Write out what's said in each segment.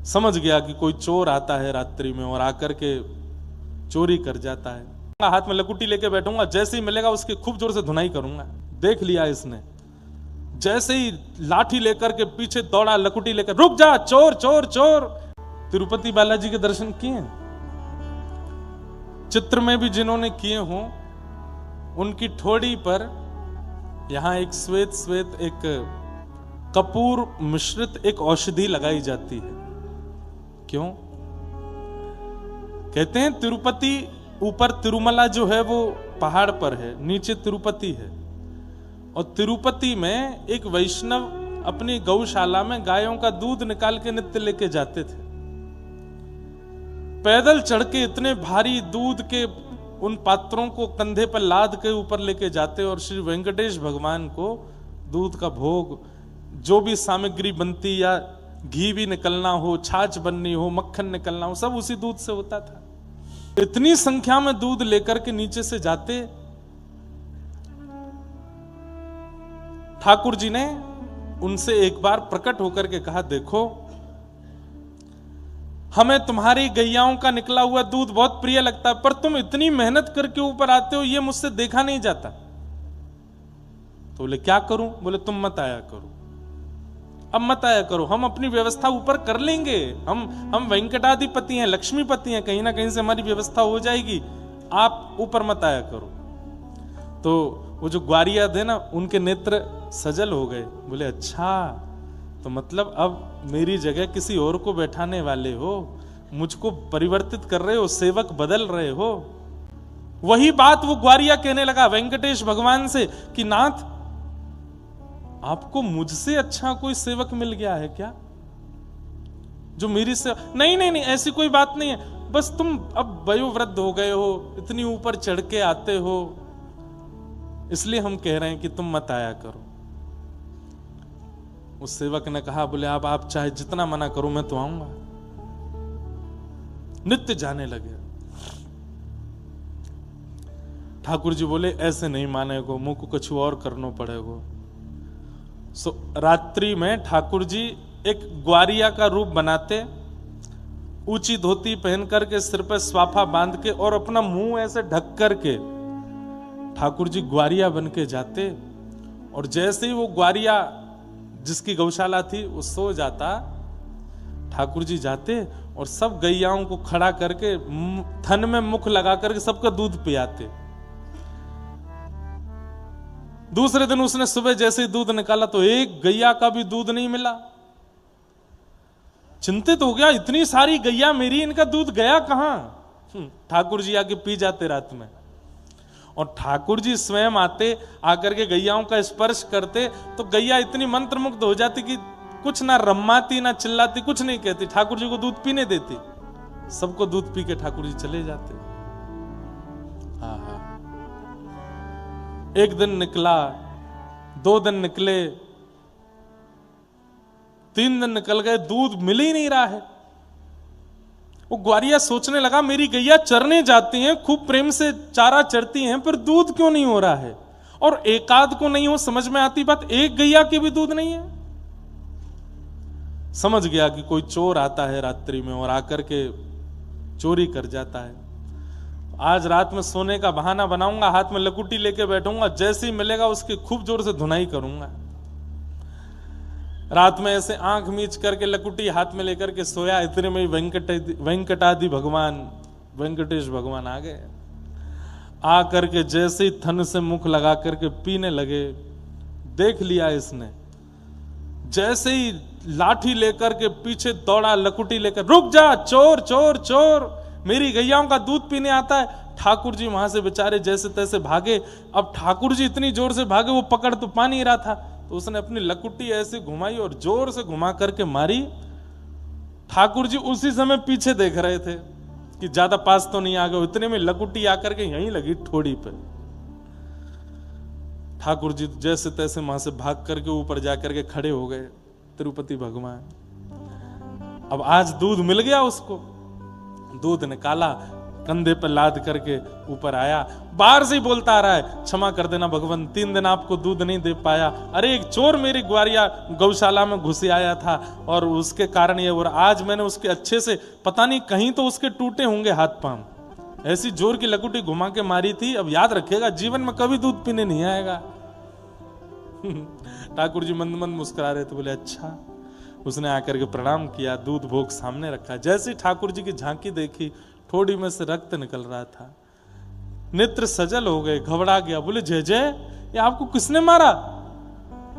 समझ गया कि कोई चोर आता है रात्रि में और आकर के चोरी कर जाता है। हाथ में लकुटी लेके बैठूंगा, जैसे ही मिलेगा उसकी खूब जोर से धुनाई करूंगा। देख लिया इसने, जैसे ही लाठी लेकर के पीछे दौड़ा, लकुटी लेकर, रुक जा चोर चोर चोर। तिरुपति बालाजी के दर्शन किए, चित्र में भी जिन्होंने किए हों, उनकी ठोड़ी पर यहां एक श्वेत श्वेत एक कपूर मिश्रित एक औषधि लगाई जाती है। क्यों? कहते हैं तिरुपति ऊपर तिरुमला जो है वो पहाड़ पर है, नीचे तिरुपति है। और तिरुपति में एक वैष्णव अपनी गौशाला में गायों का दूध निकाल के नित्य लेके जाते थे। पैदल चढ़ के इतने भारी दूध के उन पात्रों को कंधे पर लाद के ऊपर लेके जाते और श्री वेंकटेश भगवान को दूध का भोग, जो भी सामग्री बनती, या घी भी निकलना हो, छाछ बननी हो, मक्खन निकलना हो, सब उसी दूध से होता था। इतनी संख्या में दूध लेकर के नीचे से जाते। ठाकुर जी ने उनसे एक बार प्रकट होकर के कहा, देखो हमें तुम्हारी गैयाओं का निकला हुआ दूध बहुत प्रिय लगता है, पर तुम इतनी मेहनत करके ऊपर आते हो, ये मुझसे देखा नहीं जाता। तो बोले क्या करूं? बोले तुम मत आया करो, अब मत आया करो, हम अपनी व्यवस्था ऊपर कर लेंगे। हम वेंकटाधिपति हैं, लक्ष्मीपति हैं, कहीं ना कहीं से हमारी व्यवस्था हो जाएगी, आप ऊपर मत आया करो। तो वो जो ग्वारिया थे ना, उनके नेत्र सजल हो गए। बोले अच्छा, तो मतलब अब मेरी जगह किसी और को बैठाने वाले हो, मुझको परिवर्तित कर रहे हो, सेवक बदल रहे हो। वही बात वो ग्वारिया कहने लगा वेंकटेश भगवान से कि नाथ, आपको मुझसे अच्छा कोई सेवक मिल गया है क्या, जो मेरी से? नहीं नहीं नहीं, ऐसी कोई बात नहीं है, बस तुम अब वयोवृद्ध हो गए हो, इतनी ऊपर चढ़ के आते हो, इसलिए हम कह रहे हैं कि तुम मत आया करो। उस सेवक ने कहा, बोले आप चाहे जितना मना करो, मैं तो आऊंगा। नित्य जाने लगे। ठाकुर जी बोले ऐसे नहीं मानेगो, मुंह को कुछ और करना पड़ेगा। सो रात्रि में ठाकुर जी एक ग्वारिया का रूप बनाते, ऊंची धोती पहन करके, सिर पर स्वाफा बांध के और अपना मुंह ऐसे ढक करके ठाकुर जी ग्वारिया बन के जाते। और जैसे ही वो ग्वारिया जिसकी गौशाला थी वो सो जाता, ठाकुर जी जाते और सब गैयाओं को खड़ा करके थन में मुख लगा करके सबका दूध पियाते। दूसरे दिन उसने सुबह जैसे ही दूध निकाला तो एक गैया का भी दूध नहीं मिला। चिंतित हो गया, इतनी सारी गैया मेरी, इनका दूध गया कहां? ठाकुर जी आके पी जाते रात में। और ठाकुर जी स्वयं आते, आकर के गैयाओं का स्पर्श करते तो गैया इतनी मंत्रमुग्ध हो जाती कि कुछ ना रम्माती ना चिल्लाती, कुछ नहीं कहती, ठाकुर जी को दूध पीने देती। सबको दूध पी के ठाकुर जी चले जाते। हाँ हाँ, एक दिन निकला, 2 दिन निकले, 3 दिन निकल गए, दूध मिल ही नहीं रहा है। वो ग्वारिया सोचने लगा, मेरी गैया चरने जाती हैं, खूब प्रेम से चारा चरती हैं, पर दूध क्यों नहीं हो रहा है? और एकाध को नहीं हो, समझ में आती बात, एक गैया की भी दूध नहीं है। समझ गया कि कोई चोर आता है रात्रि में और आकर के चोरी कर जाता है। आज रात में सोने का बहाना बनाऊंगा, हाथ में लकुटी लेके बैठूंगा, जैसे ही मिलेगा उसकी खूब जोर से धुनाई करूंगा। रात में ऐसे आंख मीच करके लकुटी हाथ में लेकर के सोया, इतने में वेंकटादि भगवान, वेंकटेश भगवान आ गए। आ करके जैसे ही थन से मुख लगा करके पीने लगे। देख लिया इसने, जैसे ही लाठी लेकर के पीछे दौड़ा, लकुटी लेकर, रुक जा चोर चोर चोर, मेरी गैयाओं का दूध पीने आता है। ठाकुर जी वहां से बेचारे जैसे तैसे भागे। अब ठाकुर जी इतनी जोर से भागे, वो पकड़ तो पा नहीं रहा था, तो उसने अपनी लकुटी ऐसे घुमाई और जोर से घुमा करके मारी। ठाकुर जी उसी समय पीछे देख रहे थे कि ज्यादा पास तो नहीं आ गए, इतने में लकुटी आकर के यहीं लगी ठोड़ी पे। ठाकुर जी जैसे तैसे वहां से भाग करके ऊपर जाकर के खड़े हो गए तिरुपति भगवान। अब आज दूध मिल गया उसको, दूध निकाला, कंधे पर लाद करके ऊपर आया, बाहर से ही बोलता आ रहा है, क्षमा कर देना भगवान, 3 दिन आपको दूध नहीं दे पाया। अरे एक चोर मेरी ग्वारिया गौशाला में घुसे आया था और उसके कारण ये, और आज मैंने उसके अच्छे से, पता नहीं कहीं तो उसके टूटे होंगे हाथ पांव, ऐसी जोर की लकुटी घुमा के मारी थी। अब याद रखेगा, जीवन में कभी दूध पीने नहीं आएगा। ठाकुर जी मंद मंद मुस्कुरा रहे थे, बोले अच्छा। उसने आकर के प्रणाम किया, दूध भोग सामने रखा। जैसे ठाकुर जी की झांकी देखी, थोड़ी में से रक्त निकल रहा था, नेत्र सजल हो गए, घबरा गया। बोले जय जय, ये आपको किसने मारा?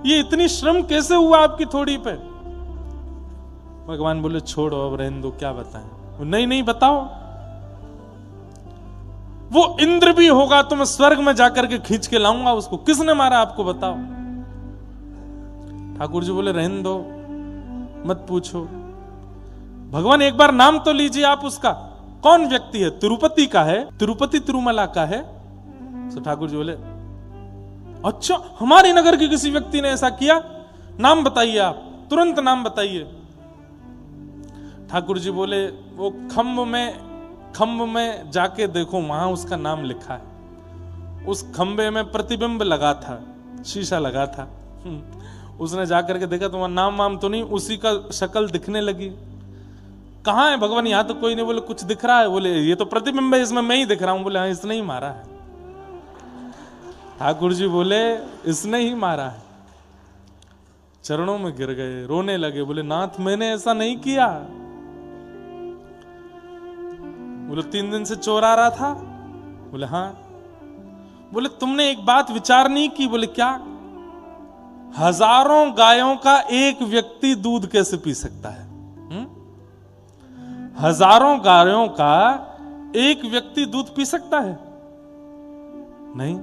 ये इतनी श्रम कैसे हुआ आपकी थोड़ी पे? भगवान बोले छोड़ो, अब रहने दो, क्या बताएं? नहीं नहीं बताओ। वो इंद्र भी होगा तो मैं स्वर्ग में जाकर के खींच के लाऊंगा उसको। किसने मारा आपको, बताओ। ठाकुर जी बोले रहने दो, मत पूछो। भगवान एक बार नाम तो लीजिए आप उसका, कौन व्यक्ति है? तिरुपति का है, तिरुपति तिरुमला का है। तो ठाकुर जी बोले अच्छा, हमारे नगर के किसी व्यक्ति ने ऐसा किया? नाम बताइए आप, तुरंत नाम बताइए। ठाकुर जी बोले वो खंभ में जाके देखो, वहां उसका नाम लिखा है। उस खंबे में प्रतिबिंब लगा था, शीशा लगा था। उसने जाकर के देखा, तुम्हारा नाम वाम तो नहीं, उसी का शक्ल दिखने लगी। कहाँ है भगवान? यहां तो कोई नहीं। बोले कुछ दिख रहा है? बोले ये तो प्रतिबिंब है, इसमें मैं ही दिख रहा हूं। बोले हाँ, इसने ही मारा है। ठाकुर जी बोले इसने ही मारा है। चरणों में गिर गए, रोने लगे। बोले नाथ, मैंने ऐसा नहीं किया। बोले 3 दिन से चोर आ रहा था? बोले हाँ। बोले तुमने एक बात विचार नहीं की? बोले क्या? हजारों गायों का एक व्यक्ति दूध कैसे पी सकता है? हजारों गायों का एक व्यक्ति दूध पी सकता है? नहीं।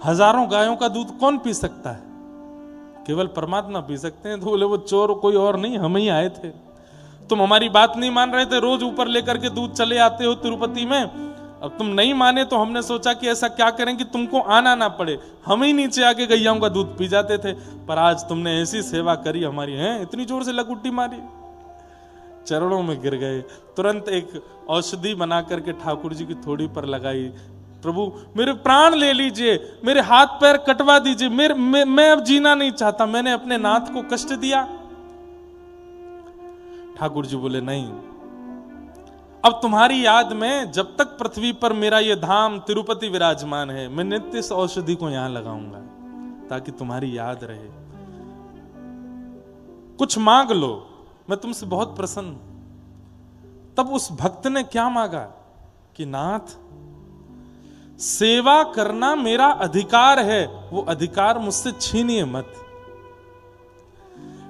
हजारों गायों का दूध कौन पी सकता है? केवल परमात्मा पी सकते हैं। तो बोले वो चोर कोई और नहीं, हम ही आए थे। तुम हमारी बात नहीं मान रहे थे, रोज ऊपर लेकर के दूध चले आते हो तिरुपति में। अब तुम नहीं माने तो हमने सोचा कि ऐसा क्या करें कि तुमको आना ना पड़े, हम ही नीचे आके गैयाओं का दूध पी जाते थे। पर आज तुमने ऐसी सेवा करी हमारी, है इतनी जोर से लकुट्टी मारी। चरणों में गिर गए। तुरंत एक औषधि बना करके ठाकुर जी की थोड़ी पर लगाई। प्रभु मेरे प्राण ले लीजिए, मेरे हाथ पैर कटवा दीजिए, मैं अब जीना नहीं चाहता, मैंने अपने नाथ को कष्ट दिया। ठाकुर जी बोले नहीं, अब तुम्हारी याद में जब तक पृथ्वी पर मेरा ये धाम तिरुपति विराजमान है, मैं नित्य इस औषधि को यहां लगाऊंगा ताकि तुम्हारी याद रहे। कुछ मांग लो, मैं तुमसे बहुत प्रसन्न। तब उस भक्त ने क्या मांगा कि नाथ, सेवा करना मेरा अधिकार है, वो अधिकार मुझसे छीनिए मत।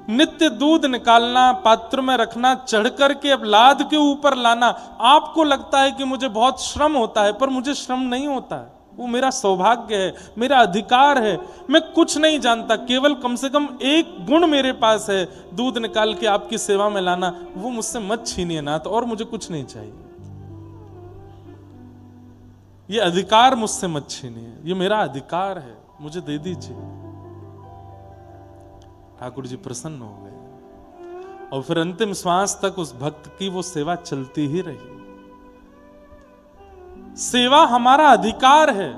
नित्य दूध निकालना, पात्र में रखना, चढ़ करके अब लाद के ऊपर लाना, आपको लगता है कि मुझे बहुत श्रम होता है, पर मुझे श्रम नहीं होता है। वो मेरा सौभाग्य है, मेरा अधिकार है। मैं कुछ नहीं जानता, केवल कम से कम एक गुण मेरे पास है, दूध निकाल के आपकी सेवा में लाना, वो मुझसे मत छीनिए नाथ, और मुझे कुछ नहीं चाहिए। ये अधिकार मुझसे मत छीनिए, ये मेरा अधिकार है, मुझे दे दीजिए। ठाकुर जी प्रसन्न हो गए और फिर अंतिम श्वास तक उस भक्त की वो सेवा चलती ही रही। सेवा हमारा अधिकार है।